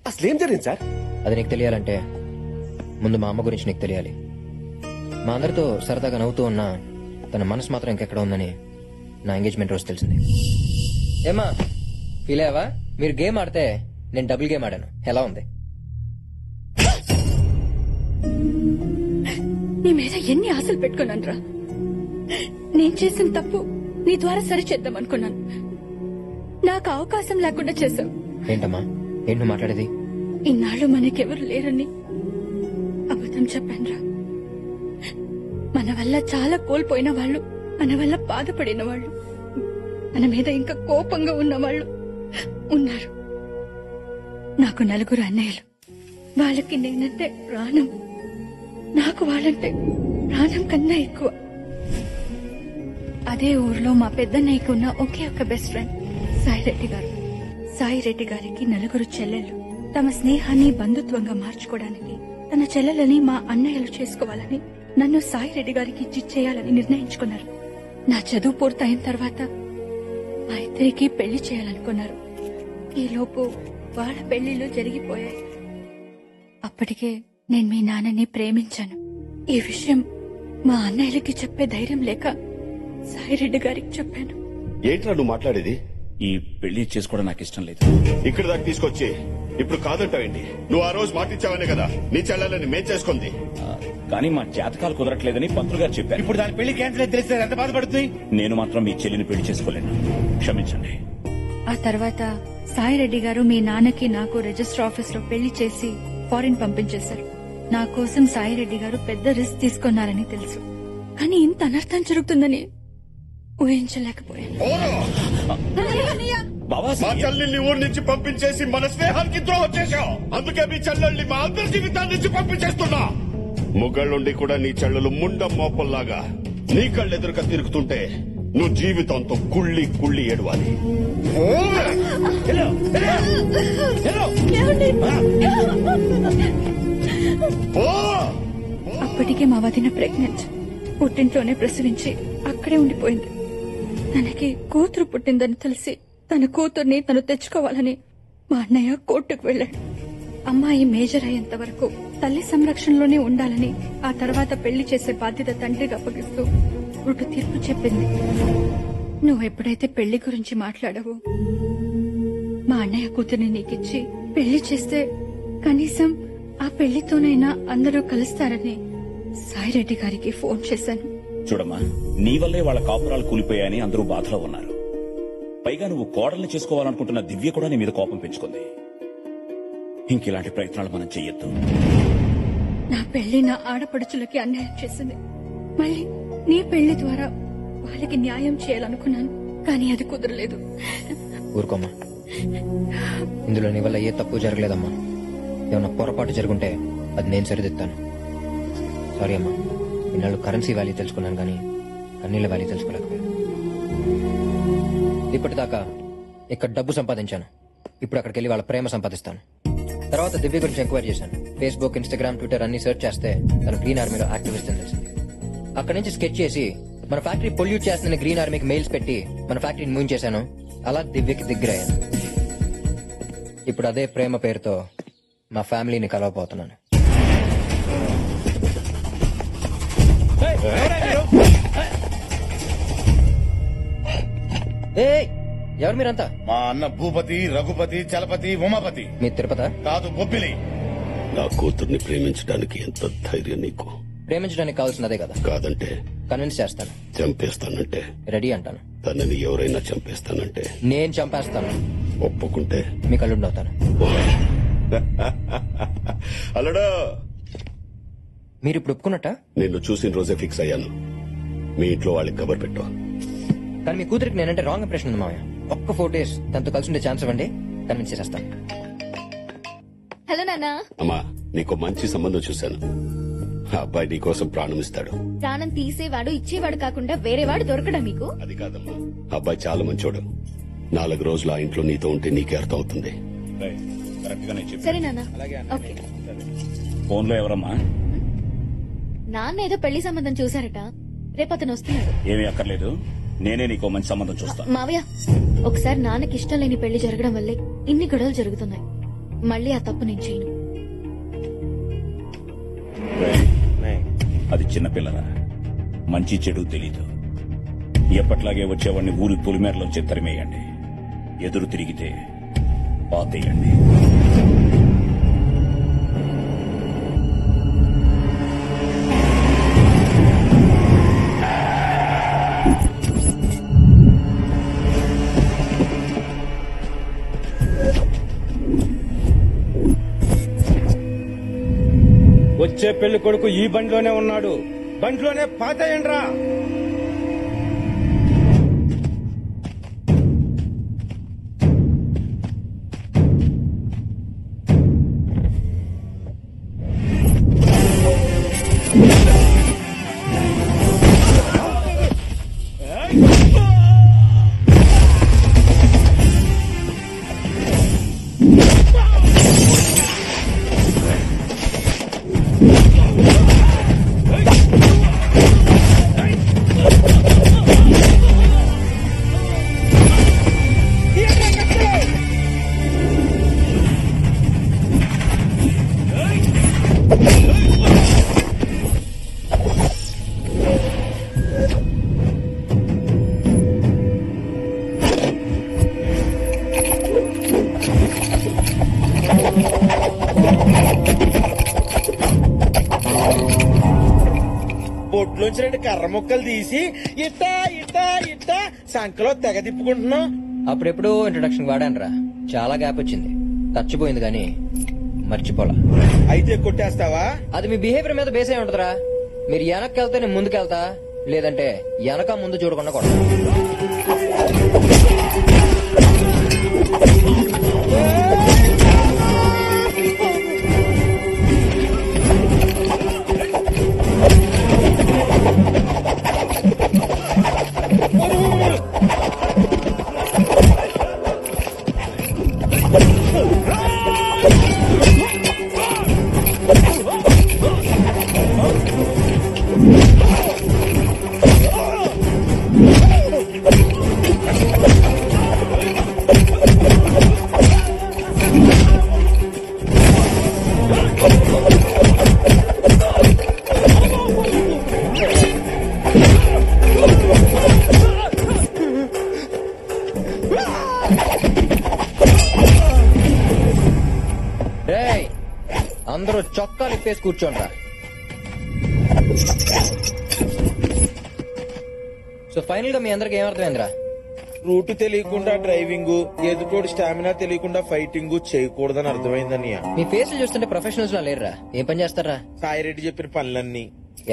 అసలేం జరిగింది సార్? అది నీకు తెలియాలంటే ముందు మా అమ్మ గురించి నీకు తెలియాలి. మా అందరితో సరదాగా నవ్వుతూ ఉన్నా తన మనసు మాత్రం ఇంకెక్కడ ఉందని నా ఎంగేజ్మెంట్ రోజు తెలిసింది. ఏమా ఫీల్ అయ్యావా? మీరు గేమ్ ఆడితే నేను డబుల్ గేమ్ ఆడాను. ఎలా ఉంది? నీ మీద ఎన్ని ఆశలు పెట్టుకున్నాను రా. నేను చేసిన తప్పు నీ ద్వారా సరిచేద్దాం అనుకున్నాను. నాకు అవకాశం లేకుండా చేశావు. ఏంటమ్మా ఏంటి నువ్వు మాట్లాడేది? ఇన్నాళ్ళు మనకెవరు లేరని అబద్ధం చెప్పానురా. మన వల్ల చాలా కోల్పోయిన వాళ్ళు, మన వల్ల బాధపడిన వాళ్ళు, మన మీద ఇంకా కోపంగా ఉన్న వాళ్ళు ఉన్నారు. నాకు 4 అన్నయ్యలు. వాళ్ళకి నేనంటే ప్రాణం. నాకు వాళ్ళంటే ప్రాణం కన్నా ఎక్కువ. అదే ఊర్లో మా పెద్దన్నయ్యకు ఉన్న ఒకే ఒక బెస్ట్ ఫ్రెండ్ సాయిరెడ్డి గారు. సాయిరెడ్డి గారికి 4 చెల్లెళ్ళు. తమ స్నేహాన్ని బంధుత్వంగా మార్చుకోవడానికి తన చెల్లెలని మా అన్నయ్యలు చేసుకోవాలని నన్ను సాయిరెడ్డి గారికి ఇచ్చేయాలని నిర్ణయించుకున్నారు. నా చదువు పూర్తయిన తర్వాత మా ఇద్దరికి పెళ్లి చేయాలనుకున్నారు. ఈలోపు వాళ్ళ పెళ్లిళ్ళు జరిగిపోయాయి. అప్పటికే నేను మీ నాన్నని ప్రేమించాను. ఈ విషయం మా అన్నయ్యలకి చెప్పే ధైర్యం లేక సాయిరెడ్డి గారికి చెప్పాను. ఏంట్రా నువ్వు మాట్లాడేది? ఈ పెళ్లి చేసుకోవడం నాకు ఇష్టం లేదు. ఇక్కడ దాకా తీసుకొచ్చి ఇప్పుడు కాదంటావేంటి? నువ్వు ఆ రోజు మాటిచ్చావనే కదా నీ చెల్లెలని మేం చేసుకుంది. కానీ మా జాతకాలు కుదరట్లేదని పంతులు గారు చెప్పారు. ఇప్పుడు దాని పెళ్లి క్యాన్సిల్ అయితే తెలిస్తే ఎంత బాధపడుతుంది? నేను మాత్రం మీ చెల్లిని పెళ్లి చేసుకోలేను. క్షమించండి. ఆ తర్వాత సాయిరెడ్డి గారు మీ నాన్నకి నాకు రిజిస్టర్ ఆఫీస్ లో పెళ్లి చేసి ఫారిన్ పంపించేశారు. నా కోసం సాయిరెడ్డి గారు పెద్ద రిస్క్ తీసుకున్నారని తెలుసు. కానీ ఇంత అనర్థం జరుగుతుందని ఊహించలేకపోయాను. బాబా మా చెల్లెల్ని ఊరి నుంచి పంపించేసి మన స్నేహానికి ద్రోహం చేశావు. అందుకే మీ చెల్లెల్ని మా అందరి జీవితాన్ని నుంచి పంపించేస్తున్నా. ముగ్గుళ్ళుండి కూడా నీ చెల్లెలు ముండ మోపల్లాగా నీ కళ్ళెదురుగా తిరుగుతుంటే నువ్వు జీవితంతో కుళ్ళి కుళ్ళి ఏడవాలి. అప్పటికే మా వదిన ప్రెగ్నెంట్. పుట్టింట్లోనే ప్రసవించి అక్కడే ఉండిపోయింది. తనకి కూతురు పుట్టిందని తెలిసి తన కూతుర్ని తను తెచ్చుకోవాలని మా అన్నయ్య కోర్టుకు వెళ్లాడు. అమ్మాయి మేజర్ అయ్యేంత వరకు తల్లి సంరక్షణలోనే ఉండాలని, ఆ తర్వాత పెళ్లి చేసే బాధ్యత తండ్రికి అప్పగిస్తూ కోర్టు తీర్పు చెప్పింది. నువ్వెప్పుడైతే పెళ్లి గురించి మాట్లాడావో మా అన్నయ్య కూతుర్ని నీకిచ్చి పెళ్లి చేస్తే కనీసం ఆ పెళ్లితోనైనా అందరూ కలుస్తారని సాయిరెడ్డి గారికి ఫోన్ చేశాను. చూడమ్మా, నీ వల్లే వాళ్ళ కాపురాలు కూలిపోయాయని అందరూ బాధలో ఉన్నారు. పైగా నువ్వు కోడల్ని చేసుకోవాలనుకుంటున్న దివ్య కూడా నీ మీద కోపం పెంచుకుంది. ఇంకిలాంటి ప్రయత్నాలు మనం చెయ్యొద్దు. నా పెళ్లి నా ఆడపడుచులకి అన్యాయం చేసింది. మళ్ళీ నీ పెళ్లి ద్వారా వాళ్ళకి న్యాయం చేయాలనుకున్నాను, కానీ అది కుదరలేదు. ఊరుకోమ్మా, ఇందులో నీ వల్ల ఏ తప్పు జరగలేదమ్మా. ఏమన్నా పొరపాటు జరుగుంటే అది నేను సరిదిద్దాను. సారీ అమ్మా. ఇన్నాళ్ళు కరెన్సీ వాల్యూ తెలుసుకున్నాను కానీ కన్నీళ్ళ వాల్యూ తెలుసుకోలేకపోయాను. ఇప్పటిదాకా ఇక్కడ డబ్బు సంపాదించాను. ఇప్పుడు అక్కడికి వెళ్ళి వాళ్ళ ప్రేమ సంపాదిస్తాను. తర్వాత దివ్య గురించి ఎంక్వైరీ చేశాను. ఫేస్బుక్, ఇన్స్టాగ్రామ్, ట్విట్టర్ అన్ని సెర్చ్ చేస్తే తను గ్రీన్ ఆర్మీలో యాక్టివిస్ట్ అని తెలిసింది. అక్కడి నుంచి స్కెచ్ చేసి మన ఫ్యాక్టరీ పొల్యూట్ చేస్తున్న గ్రీన్ ఆర్మీకి మెయిల్స్ పెట్టి మన ఫ్యాక్టరీని మూయించేశాను. అలా దివ్యకి దగ్గరయ్యాను. ఇప్పుడు అదే ప్రేమ పేరుతో మా ఫ్యామిలీని కలవబోతున్నాను. ఎవరు మీరంతా? మా అన్న భూపతి, రఘుపతి, చలపతి, ఉమాపతి. మీ తిరుపత? కాదు, బొబ్బిలి. నా కూతుర్ని ప్రేమించడానికి ఎంత ధైర్యం నీకు? ప్రేమించడానికి కావాల్సినదే కదా. కాదంటే కన్విన్స్ చేస్తాను. చంపేస్తానంటే? రెడీ అంటాను. తనని ఎవరైనా చంపేస్తానంటే? నేను చంపేస్తాను. ఒప్పుకుంటే మీ కళ్ళుండి అవుతాను. అలడా, మీరు ఇప్పుడు ఒప్పుకున్నట్ట? నిన్ను చూసిన రోజే ఫిక్స్ అయ్యాను. మీ ఇంట్లో వాళ్ళకి కబర్ పెట్టు. కానీ మీ కూతురికి నేనంటే రాంగ్ ఇంప్రెషన్ ఉంది మామయ్య. ఒక్క 4 days తనతో కలిసి ఉండే ఛాన్స్ ఇవ్వండి, కన్విన్స్ చేసేస్తాను. హలో నాన్నా. అమ్మా, నీకు మంచి సంబంధం చూశాను. ఆ అబ్బాయి నీ కోసం ప్రాణం ఇస్తాడు. ప్రాణం తీసేవాడు ఇచ్చేవాడు కాకుండా వేరేవాడు దొరకడా మీకు? అది కాదమ్మా, అబ్బాయి చాలా మంచోడు. 4 రోజులు ఆ ఇంట్లో నీతో ఉంటే నీకే అర్థం అవుతుంది. కరెక్ట్ గానే చెప్పు. సరే నాన్న. ఓకే. ఫోన్ లో ఎవరమ్మా? నాన్న ఏదో పెళ్లి సంబంధం చూసారట. రేపు అతను వస్తున్నాడు. ఏమీ అక్కర్లేదు, నేనే నీకో మంచి సంబంధం చూస్తాను. మావయ్య, ఒకసారి నాన్నకి ఇష్టం లేని పెళ్లి జరగడం వల్లే ఇన్ని గొడవలు జరుగుతున్నాయి. మళ్ళీ ఆ తప్పు నేను చేయను. అది చిన్నపిల్లరా, మంచి చెడు తెలీదు. ఎప్పట్లాగే వచ్చేవాడిని ఊరి పులిమేరలోంచి తరిమేయండి. ఎదురు తిరిగితే పాతేయండి. వచ్చే పెళ్లి కొడుకు ఈ బండిలోనే ఉన్నాడు. బండిలోనే పాతేయండ్రా. బొట్లోంచి 2 కర్ర ముక్కలు తీసి ఇట్టా ఇట్టా ఇట్టా సంకలో తెగ తిప్పుకుంటున్నావు. అప్పుడెప్పుడు ఇంట్రొడక్షన్ వాడాను రా, చాలా గ్యాప్ వచ్చింది. చచ్చిపోయింది కానీ మర్చిపోలా. అయితే కొట్టేస్తావా? అది మీ బిహేవియర్ మీద బేస్ అయి ఉంటదిరా. మీరు వెనక్కి వెళ్తే నేను ముందుకెళ్తా, లేదంటే వెనక ముందు చూడకుండా కొడతా. రేయ్, అందరూ చొక్కాలు ఇప్పేసి కూర్చోండ్రా. సో ఫైనల్ గా మీ అందరికి ఏమర్థమైందిరా? రూట్ తెలియకుండా డ్రైవింగ్, ఎదుటోడు స్టామినా తెలియకుండా ఫైటింగ్ చేయకూడదని అర్థమైందన్నయ్య. మీ ఫేస్ చూస్తుంటే ప్రొఫెషనల్స్ లా లేరురా. ఏం పని చేస్తారా? సాయిరెడ్డి చెప్పిన పనులన్నీ.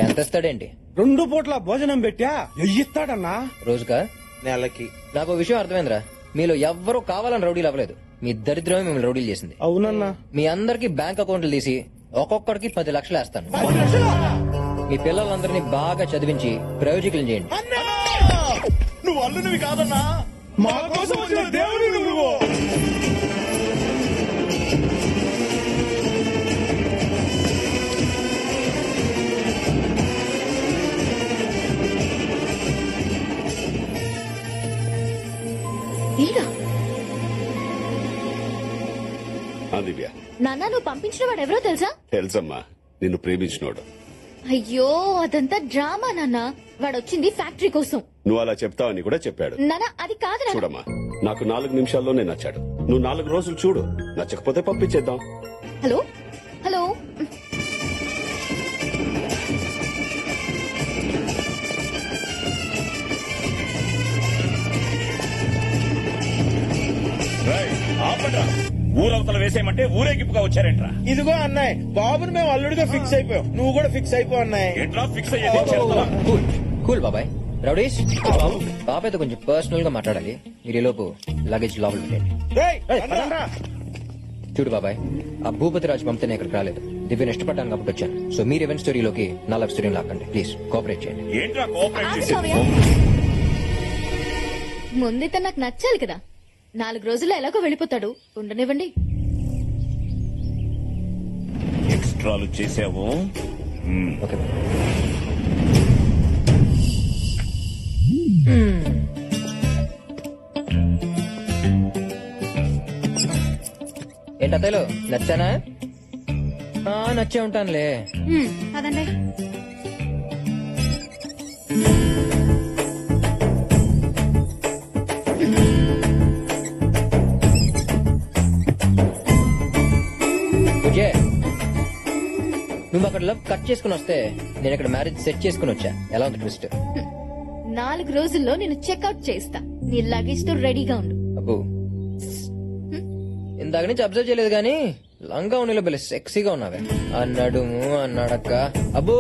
ఎంత ఇస్తాడేంటి? 2 పూట్ల భోజనం పెట్టా ఎయ్యిస్తాడన్నా. రోజుకా? నెలకి. నాకు ఓ విషయం అర్థమైందిరా. మీలో ఎవ్వరూ కావాలని రౌడీలు అవ్వలేదు. మీ దరిద్రమే మిమ్మల్ని రౌడీలు చేసింది. అవునన్నా. మీ అందరికి బ్యాంక్ అకౌంట్లు తీసి ఒక్కొక్కడికి 10 లక్షలు వేస్తాను. మీ పిల్లలందరినీ బాగా చదివించి ప్రయోజకులను చేయండి. నువ్వు అల్లునివి కాదన్నా, మా కోసం వచ్చిన దేవుడి నువ్వు. ఈడా? దివ్య, నాన్న, నువ్వు పంపించిన వాడు ఎవరో తెలుసా? తెలుసమ్మా, నిన్ను ప్రేమించినోడు. అయ్యో, అదంతా డ్రామా నాన్న. వాడు వచ్చింది ఫ్యాక్టరీ కోసం. నువ్వు అలా చెప్తావని కూడా చెప్పాడు. నాన్న, అది కాదు నాన్న. చూడమ్మా, నాకు 4 నిమిషాల్లోనే నచ్చాడు. నువ్వు 4 రోజులు చూడు, నచ్చకపోతే పంపించేద్దాం. Hello hello. ఊరవతల వేసేయమంటే ఊరేగింపుగా వచ్చారేంట్రా? ఇదిగో అన్నాయ్, బాబుని మేము అల్లుడిగా ఫిక్స్ అయిపోయాం. నువ్వు కూడా ఫిక్స్ అయిపో అన్నాయ్. ఎట్లా ఫిక్స్ అయ్యేది? కూల్ బాబాయ్. రౌడీస్, బాబాయ్తో కొంచెం పర్సనల్ గా మాట్లాడాలి. మీరు లోపు లగేజ్ లోపల పెట్టండి. రేయ్, పదండ్రా. చూడు బాబాయ్, ఆ భూపతి రాజు పంపితే ఇక్కడికి రాలేదు. దివ్యను ఇష్టపడ్డాను కాబట్టి వచ్చాను. సో మీరు ఈవెంట్ స్టోరీలోకి నా లవ్ స్టోరీని లాక్కండి ప్లీజ్. కోఆపరేట్ చేయండి. ఏంట్రా కోఆపరేట్ ఆగు, చేసేది? సౌమ్య. ముందైతే నాకు నచ్చాలి కదా. 4 రోజుల్లో ఎలాగో వెళ్ళిపోతాడు, ఉండనివ్వండి. ఎక్స్ట్రాలు చేసావు. ఓకే. ఏంటి అత్తయ్యలు నచ్చానా? నచ్చే ఉంటానులే. అదండి. విజయ్, నువ్వు అక్కడ లవ్ కట్ చేసుకుని వస్తే నేను ఇక్కడ మ్యారేజ్ సెట్ చేసుకుని వచ్చా. ఎలా ఉంది ట్విస్ట్? 4 రోజుల్లో నేను చెక్అవుట్ చేస్తా. నీ లగేజ్ తో రెడీగా ఉండు. అబ్బో, ఇందాక నుంచి అబ్జర్వ్ చేయలేదు గానీ లంగా ఉన్నలో భలే సెక్సీగా ఉన్నావే. అన్నాడుము అన్నాడక్క. అబ్బో,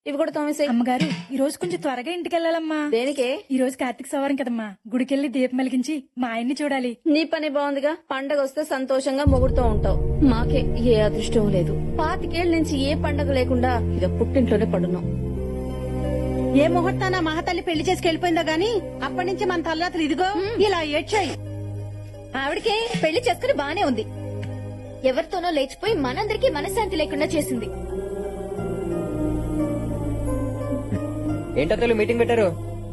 ఇవి కూడా తోమేసే. అమ్మగారు ఈ రోజు కొంచెం త్వరగా ఇంటికి వెళ్ళాలమ్మా. దేనికే? ఈ రోజు కార్తీక సవారం కదమ్మా, గుడికెళ్ళి దీపం వెలిగించి మా ఆయన్ని చూడాలి. నీ పని బాగుందిగా. పండగ వస్తే సంతోషంగా మొగుడుతూ ఉంటావు. మాకే ఏ అదృష్టం లేదు. 25 ఏళ్ల నుంచి ఏ పండగ లేకుండా ఇక పుట్టింట్లోనే పడున్నాం. ఏ ముహూర్తాన మహాతల్లి పెళ్లి చేసుకు వెళ్ళిపోయిందో గాని అప్పటి నుంచి మన తల్లాతలు ఇదిగో ఇలా ఏడ్చాయి. ఆవిడకే పెళ్లి చేసుకుని బానే ఉంది. ఎవరితోనో లేచిపోయి మనందరికీ మనశ్శాంతి లేకుండా చేసింది. ఏంటత్తలు మీటింగ్ పెట్టారు?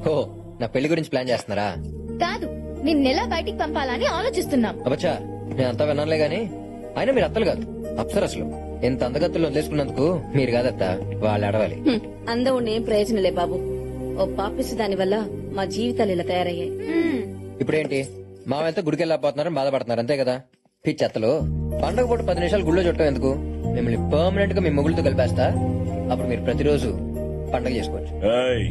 ఓ, నా పెళ్లి గురించి ప్లాన్ చేస్తున్నారా? కాదు, నిన్నెలా బయటికి పంపాలని ఆలోచిస్తున్నాం. అబ్బచ్చా, నేను అంతా విన్నానులే గాని అయినా మీరు అత్తలు కాదు, అప్సరసలు. ఎంత అందగత్తులు వదిలేసుకున్నందుకు మీరు కాదత్త, వాళ్ళు అడవాలి. అందం ఉండి ఏం ప్రయోజనలే బాబు. ఓ పాపిస్తు దాని వల్ల మా జీవితాలు ఇలా తయారయ్యాయి. ఇప్పుడేంటి మా వెళ్తే గుడికి వెళ్ళకపోతున్నారని బాధపడుతున్నారు అంతే కదా? పిచ్చత్తలు, పండగ పూట 10 నిమిషాలు గుళ్ళో చుట్టం ఎందుకు? మిమ్మల్ని పర్మనెంట్ గా మీ మొగుళ్ళతో కలిపేస్తా. అప్పుడు మీరు ప్రతిరోజు పండగ చేసుకోవచ్చు. ఏయ్,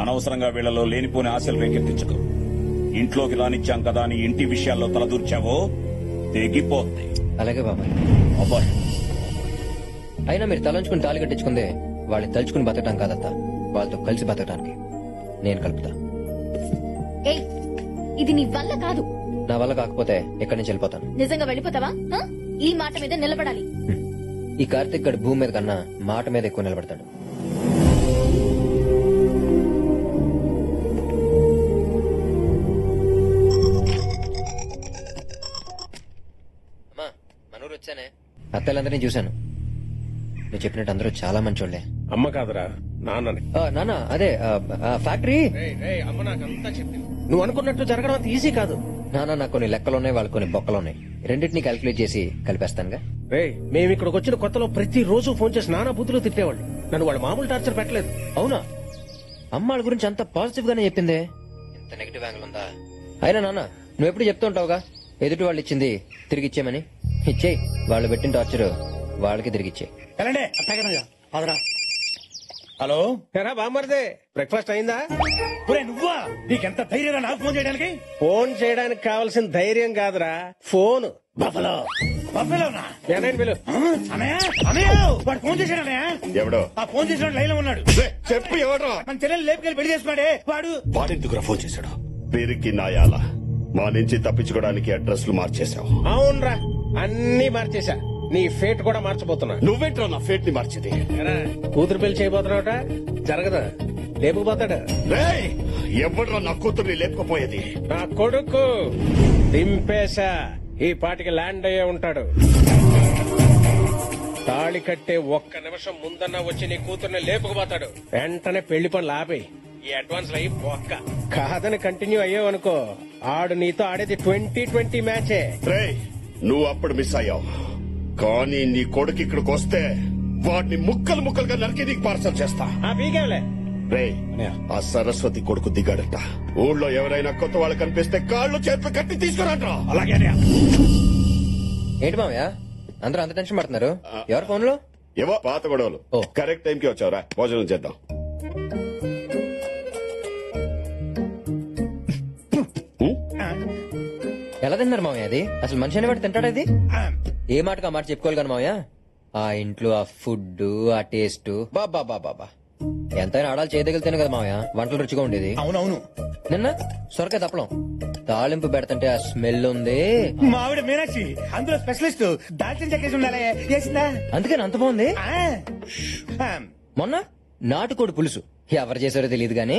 అనవసరంగా వీళ్ళలో లేనిపోని ఆశలు రేకెత్తించకు. ఇంట్లోకి రానిచ్చాం కదా అని ఇంటి విషయాల్లో తలదూర్చావో తెగిపోద్ది. అలాగే బాబాయ్. అబ్బాయి, అయినా మీరు తలంచుకుని తాళి కట్టించుకుందే వాళ్ళని తలుచుకుని బతకటం కాదత్తా, వాళ్ళతో కలిసి బతకటానికి నేను కలుపుతా. ఏయ్, ఇది నీ వల్ల కాదు. నా వల్ల కాకపోతే ఎక్కడి నుంచి వెళ్ళిపోతాను. నిజంగా వెళ్ళిపోతావా? ఆ? ఈ మాట మీద నిలబడాలి. ఈ కార్తీక్ గడు భూమి మీద కన్నా మాట మీద ఎక్కువ నిలబడతాడు. మనూరు వచ్చానే, అత్తలందరినీ చూశాను. నువ్వు చెప్పినట్టు అందరూ చాలా మంచోళ్లే. అమ్మ కాదురా, నాన్నని. నాన్న అదే ఫ్యాక్టరీ. అమ్మ నాకంతా చెప్పింది. నువ్వు అనుకున్నట్టు జరగడం అంత ఈజీ కాదు. నాన్న, నాకు కొన్ని లెక్కలున్నాయి, వాళ్ళకి కొన్ని బొక్కలున్నాయి. రెండింటినీ క్యాల్కులేట్ చేసి కలిపేస్తానుగా. రే, మేము ఇక్కడికి వచ్చిన కొత్తలో ప్రతి రోజు ఫోన్ చేసి నానా బూతులు తిట్టేవాళ్ళు. నన్ను వాళ్ళు మామూలు టార్చర్ పెట్టలేదు. అవునా? అమ్మాళ్ళ గురించి అంత పాజిటివ్ గానే చెప్పిందే. ఇంత నెగిటివ్ యాంగిల్ ఉందా? అయినా నాన్న, నువ్వు ఎప్పుడు చెప్తూ ఉంటావుగా ఎదుటి వాళ్ళు ఇచ్చింది తిరిగి ఇచ్చేయమని. ఇచ్చేయి. వాళ్ళు పెట్టిన టార్చర్ వాళ్ళకి తిరిగిచ్చేయి. హలో, ఎరా బామ్మర్దే, బ్రేక్ఫాస్ట్ అయిందా? ఒరే నువ్వా? నీకెంత ధైర్యం నాకు ఫోన్ చేయడానికి? ఫోన్ చేయడానికి కావాల్సిన ధైర్యం కాదురా, ఫోన్. బఫలో బఫలోనా? ఏంటంటే పిలు. అన్నయ్య, అన్నయ్య, వాడు ఫోన్ చేశాడు అన్నయ్య. ఎవడో? ఆ ఫోన్ చేసిన లైన్ లో ఉన్నాడు. చెప్పు, ఎవడో? మన చెల్లెలు లేపుకెళ్ళి పెళ్లి చేసుకున్నాడే వాడు. వాడెందుకురా ఫోన్ చేశాడు? వీరికి నాయాల మా నుంచి తప్పించుకోవడానికి అడ్రస్లు మార్చేశావు. అవునరా, అన్ని మార్చేశా. నీ ఫేట్ కూడా మార్చబోతున్నా. నువ్వేంట్రా నా ఫేట్ ని మార్చింది? కూతురు పెళ్లి చేయబోతున్నావుట, జరగదా? లేపుకుపోతాడు. రేయ్, ఎవడ్రా నా కూతుర్ని లేపుకుపోయేది? నా కొడుకు దింపేశా. ఈ పాటికి ల్యాండ్ అయ్యే ఉంటాడు. తాళి కట్టే 1 నిమిషం ముందన్నా వచ్చి నీ కూతుర్ని లేపుకుపోతాడు. వెంటనే పెళ్లి పనులు ఆపేయి. ఈ అడ్వాన్స్ అయ్యి ఒక్క కాదని కంటిన్యూ అయ్యావనుకో, ఆడు నీతో ఆడేది 2020 మ్యాచే. రేయ్, నువ్వు అప్పుడు మిస్ అయ్యావు. కానీ నీ కొడుకు ఇక్కడికి వస్తే వాడిని ముక్కలు ముక్కలుగా నరికి నీకు పార్సల్ చేస్తా. పీకేవలే. రేయ్, ఆ సరస్వతి కొడుకు దిగాడట. ఊళ్ళో ఎవరైనా కొత్త వాళ్ళు కనిపిస్తే కాళ్ళు చేతులు కట్టి తీసుకురాట్రా. అలాగే ఏంటి మామయ్య అందరూ అంత టెన్షన్ పడుతున్నారు? ఎవరు ఫోన్ లో? ఏవో పాత గొడవలు. ఓ. కరెక్ట్ టైంకి వచ్చావురా, భోజనం చేద్దాం. ఎలా తిన్నారు మామయ్య? అది అసలు మనిషి అనేవాడు తింటాడా? ఇది ఏ మాటకు ఆ మాట చెప్పుకోవాలి కానీ మామయ్య. ఆ ఇంట్లో ఆ ఫుడ్, ఆ టేస్ట్, బాబా బాబా ఎంతైనా ఆడాలి చేయదగిలితేనే కదా మామయ్య వంటలు రుచిగా ఉండేది. అవునవును. నిన్న సొరకాయ తప్పలం తాలింపు పెడతంటే ఆ స్మెల్ ఉంది. మా ఆవిడ మీనాక్షి అందులో స్పెషలిస్ట్. దాల్చిన చెక్కేసి ఉండాలి, చేసిందా? అందుకని అంత బాగుంది. ఆ. మొన్న నాటుకోడి పులుసు ఎవరు చేశారో తెలియదు గానీ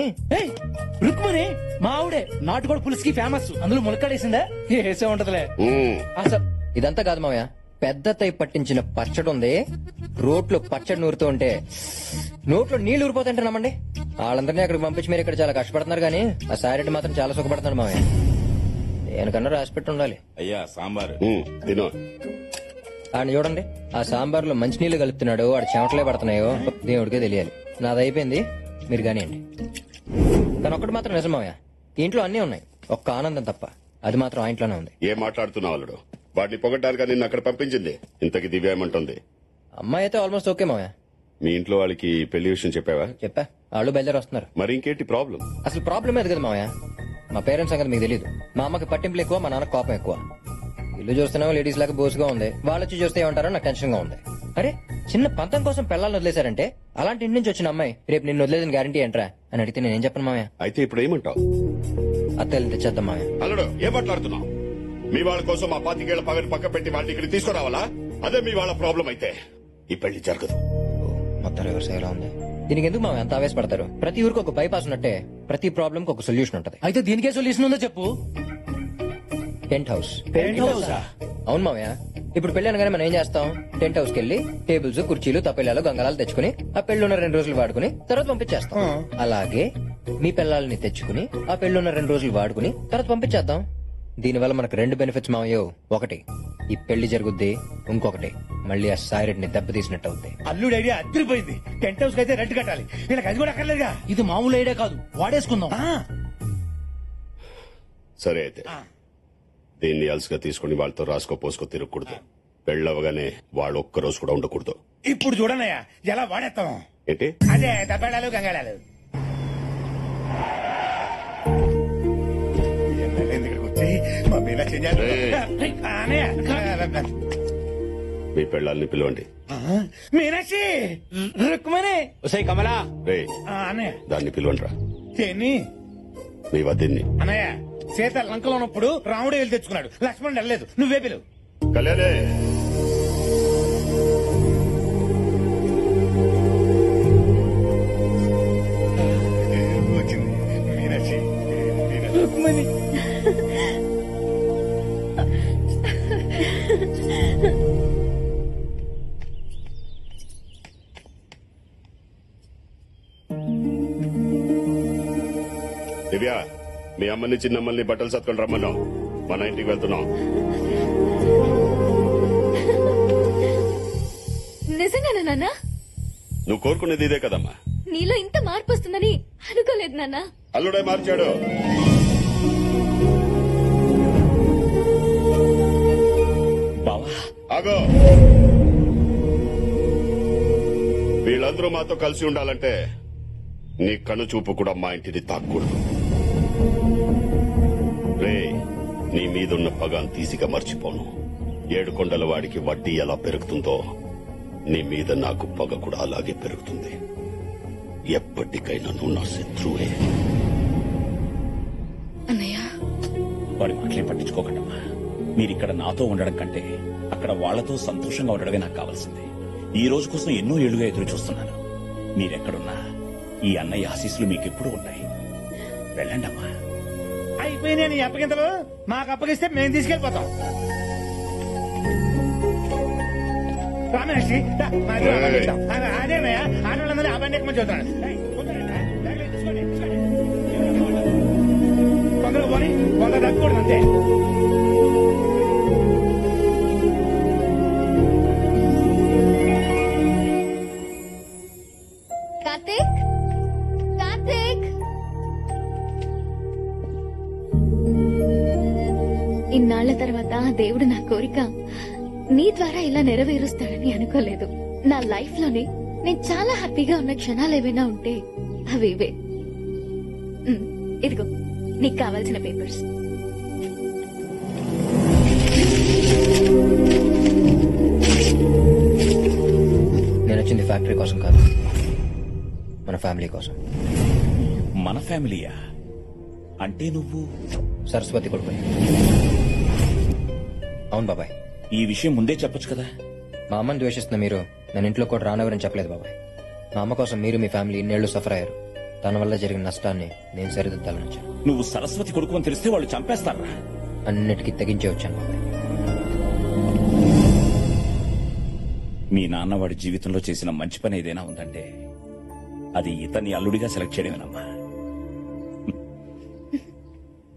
రుక్మణి మా ఆవిడే నాటుకోడి పులుసుకి ఫేమస్. అందులో ములక్కాడేసిందా? వేసే ఉంటదిలే. అసలు ఇదంతా కాదు మామయ్య, పెద్దతై పట్టించిన పచ్చడి ఉంది, రోట్లో పచ్చడి నూరుతూ ఉంటే నోట్లో నీళ్లు ఊరిపోతుంటే నమ్మండి. వాళ్ళందరినీ అక్కడికి పంపించి మీరు ఇక్కడ చాలా కష్టపడుతున్నారు కానీ ఆ సారెడ్డి మాత్రం చాలా సుఖపడుతున్నాడు మామయ్య. దేనికన్నా రాసి పెట్టి ఉండాలి. అయ్యా సాంబార్ తినో. ఆయన చూడండి, ఆ సాంబార్లో మంచినీళ్లు కలుపుతున్నాడు, వాడు చెమటలే పడుతున్నాయో దేవుడికే తెలియాలి. నాది అయిపోయింది, మీరు కానివ్వండి. కానీ ఒక్కటి మాత్రం నిజం మామయ్య, ఇంట్లో అన్నీ ఉన్నాయి, ఒక్క ఆనందం తప్ప. అది మాత్రం ఆ ఇంట్లోనే ఉంది. ఏం మాట్లాడుతున్నావు అల్లుడు? వాడిని పొగడ్డానికి నిన్ను అక్కడ పంపించింది. ఇంతకి దివ్య ఏమంటుంది? అమ్మాయి అయితే ఆల్మోస్ట్ ఓకే మామయ్య. మీ ఇంట్లో వాళ్ళకి పెళ్లి విషయం చెప్పావా? చెప్పా, వాళ్ళు బయలుదేరి వస్తున్నారు. మరి ఇంకేంటి ప్రాబ్లం? అసలు ప్రాబ్లం ఏది కదా మామయ్య, మా పేరెంట్స్ సంగతి మీకు తెలియదు. మా అమ్మకి పట్టింపులు ఎక్కువ, మా నాన్న కోపం ఎక్కువ. ఇల్లు చూస్తున్నావు లేడీస్ లాగా బోసుగా ఉంది, వాళ్ళు వచ్చి చూస్తే ఏమంటారో నాకు టెన్షన్ గా ఉంది. అరే చిన్న పంతం కోసం పిల్లల్ని వదిలేశారంటే అలాంటి ఇంటి నుంచి వచ్చిన అమ్మాయి రేపు నిన్ను వదిలేదని గ్యారంటీ ఏంట్రా అని అడిగితే నేనేం చెప్పను మామయ్య. అయితే ఇప్పుడు ఏమంటావు? అత్తయ్యలు తెచ్చేద్దాం మామయ్య. అల్లుడు ఏం మాట్లాడుతున్నావు? మీ వాళ్ళ కోసం ఆ 25 పగని పక్క పెట్టి వాళ్ళని ఇక్కడ తీసుకురావాలా? అదే మీ వాళ్ళ ప్రాబ్లం అయితే ఈ పెళ్లి జరగదు. మొత్తం రివర్స్ అయ్యేలా ఉంది. దీనికి ఎందుకు మామయ్య అంత ఆవేశపడతారు? ప్రతి ఊరికి ఒక బైపాస్ ఉన్నట్టే ప్రతి ప్రాబ్లం కి ఒక సొల్యూషన్ ఉంటది. అయితే దీనికే సొల్యూషన్ ఉందో చెప్పు. Tent house. అవును మామయ్య, ఇప్పుడు పెళ్లి అనగానే మనం ఏం చేస్తాం? టెంట్ హౌస్ కి వెళ్లి టేబుల్స్, కుర్చీలు, తప్పెళ్ళాలు, గంగళాలు తెచ్చుకుని ఆ పెళ్లి ఉన్న 2 రోజులు వాడుకుని తర్వాత పంపించేస్తాం. అలాగే మీ పిల్లల్ని తెచ్చుకుని ఆ పెళ్లి ఉన్న 2 రోజులు వాడుకుని తర్వాత పంపించేద్దాం. దీనివల్ల మనకు 2 బెనిఫిట్స్ మామయ్యో. ఒకటి ఈ పెళ్లి జరుగుద్ది, ఇంకొకటి మళ్ళీ ఆ సాయిరెడ్డిని దెబ్బతీసినట్టు అవుద్ది. అల్లుడు ఐడియా అద్దరిపోయింది. టెంట్ హౌస్ అయితే రెంట్ కట్టాలి, వీళ్ళకి అది కూడా అక్కర్లేదుగా. ఇది మామూలు ఐడియా కాదు, వాడేసుకుందాం. సరే అయితే దీన్ని అలసిగా తీసుకుని వాళ్ళతో రాసుకో పోసుకో తిరగకూడదు. పెళ్ళవగానే వాళ్ళు ఒక్క రోజు కూడా ఉండకూడదు. ఇప్పుడు చూడనయ్యా ఎలా వాడేస్తాం. ఏంటి? అదే దబ్బేళాలు గంగాళాలు. ఇక్కడికి వచ్చి మా మీనాక్షి ఏం చేస్తుంది? అన్నయ్య, మీ పెళ్ళాలని పిలవండి. మీనాక్షి రుక్మణి కమలా. రేయ్ అన్నయ్య దాన్ని పిలవండి రా. దేన్ని? మీ వదిన్ని. అన్నయ్య సీత లంకలో ఉన్నప్పుడు రాముడే వెళ్ళి తెచ్చుకున్నాడు, లక్ష్మణుడు వెళ్ళలేదు, నువ్వే పిలువు. కళ్యాణే వచ్చింది మీనాక్షి. రుక్మణి దివ్య, మీ అమ్మని చిన్నమ్మల్ని బట్టలు సత్కొని రమ్మన్నాం. మన ఇంటికి వెళ్తున్నాం. నిజంగానా నాన్న? నువ్వు కోరుకునేది ఇదే కదమ్మా. నీలో ఇంత మార్పు వస్తుందని అనుకోలేదు నాన్న. అల్లుడే మార్చాడు. బావా ఆగో, వీళ్ళందరూ మాతో కలిసి ఉండాలంటే నీ కను చూపు కూడా మా ఇంటిని తాక్కూడదు. రే, నీ మీదున్న పగాన్ తీసిగా మర్చిపోను. 7 కొండల వాడికి వడ్డీ ఎలా పెరుగుతుందో నీ మీద నాకు పగ కూడా అలాగే పెరుగుతుంది. ఎప్పటికైనా నువ్వు నా శత్రువే. అన్నయ్య, వాడి మాటలే పట్టించుకోకండమ్మా. మీరిక్కడ నాతో ఉండడం కంటే అక్కడ వాళ్లతో సంతోషంగా ఉండడమే నాకు కావాల్సింది. ఈ రోజు కోసం ఎన్నో ఏళ్లుగా ఎదురు చూస్తున్నాను. మీరెక్కడున్నా ఈ అన్నయ్య ఆశీస్సులు మీకెప్పుడు ఉంటాయి. వెళ్ళండమ్మా. అయిపోయినా నీ అప్పగింతలు మాకు అప్పగిస్తే మేము తీసుకెళ్లిపోతాం. రామేషి అదేనయ్యా, ఆడవాళ్ళందరూ ఆ బండి ఎక్కువ చూస్తున్నాడు. తొందరగా పోనీ, కొంత తగ్గకూడదు అంతే. కార్తీక్, కార్తీక్, ఇన్నాళ్ల తర్వాత దేవుడు నా కోరిక నీ ద్వారా ఇలా నెరవేరుస్తాడని అనుకోలేదు. నా లైఫ్ లోనే నేను చాలా హ్యాపీగా ఉన్న క్షణాలు ఏవైనా ఉంటే అవి ఇవే. ఇదిగో నీకు కావాల్సిన పేపర్స్. నేను వచ్చింది ఫ్యాక్టరీ కోసం కాదు, మన ఫ్యామిలీ కోసం. మన ఫ్యామిలీయా? అంటే నువ్వు సరస్వతి కొడుకు. అవును బాబాయ్. ఈ విషయం ముందే చెప్పొచ్చు కదా. మా అమ్మని ద్వేషిస్తున్న మీరు నన్ను ఇంట్లో కూడా రానవరని చెప్పలేదు బాబాయ్. మా అమ్మ కోసం మీరు మీ ఫ్యామిలీ ఇన్నేళ్లు సఫర్ అయ్యారు. తన వల్ల జరిగిన నష్టాన్ని నేను సరిదిద్దాలని వచ్చాను. నువ్వు సరస్వతి కొడుకు అని తెలిస్తే వాళ్ళు చంపేస్తారా? అన్నిటికీ తెగించే వచ్చాను బాబాయ్. మీ నాన్న వాడి జీవితంలో చేసిన మంచి పని ఏదైనా ఉందంటే అది ఇతన్ని అల్లుడిగా సెలెక్ట్ చేయడమేనమ్మా.